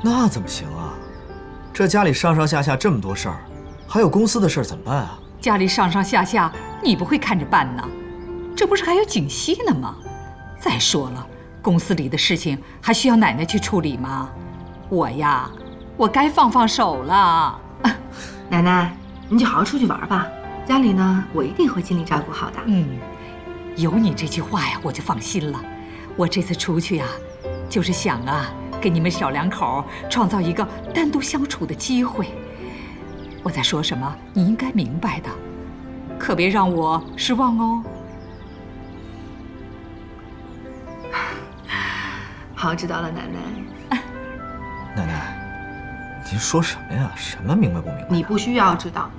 那怎么行啊？这家里上上下下这么多事儿，还有公司的事儿怎么办啊？家里上上下下，你不会看着办呢？这不是还有景熙呢吗？再说了，公司里的事情还需要奶奶去处理吗？我呀，我该放放手了。奶奶，你就好好出去玩吧。家里呢，我一定会尽力照顾好的。有你这句话呀，我就放心了。我这次出去呀，就是想啊，给你们小两口创造一个单独相处的机会。我在说什么，你应该明白的，可别让我失望哦。好，知道了，奶奶。奶奶，您说什么呀？什么明白不明白？你不需要知道。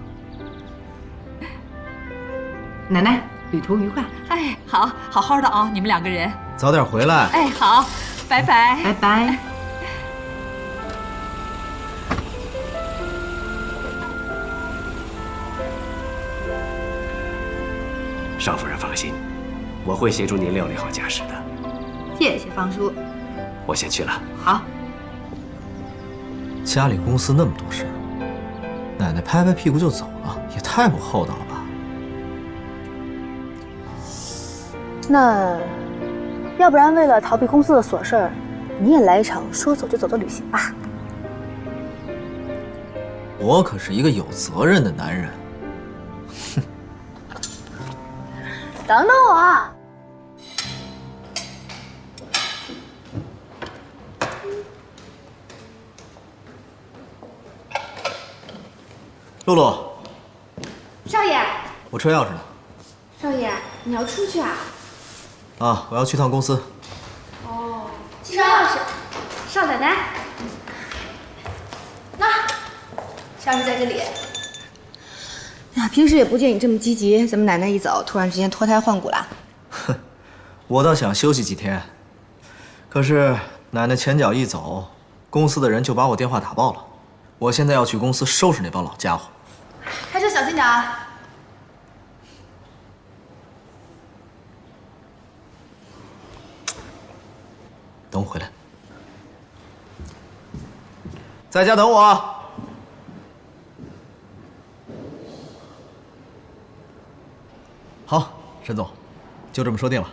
奶奶，旅途愉快。哎，好好的啊，你们两个人早点回来。哎，好，拜拜，拜拜。少夫人放心，我会协助您料理好家事的。谢谢方叔。我先去了。好。家里公司那么多事儿，奶奶拍拍屁股就走了，也太不厚道了吧？那，要不然为了逃避公司的琐事儿，你也来一场说走就走的旅行吧。我可是一个有责任的男人。哼。等等我。露露，少爷，我车钥匙呢。少爷，你要出去啊？啊，我要去趟公司。哦，汽车钥匙，少奶奶，那钥匙在这里。呀，平时也不见你这么积极，怎么奶奶一走，突然之间脱胎换骨了？哼，我倒想休息几天，可是奶奶前脚一走，公司的人就把我电话打爆了。我现在要去公司收拾那帮老家伙。开车小心点啊！等我回来，在家等我。好，沈总，就这么说定了。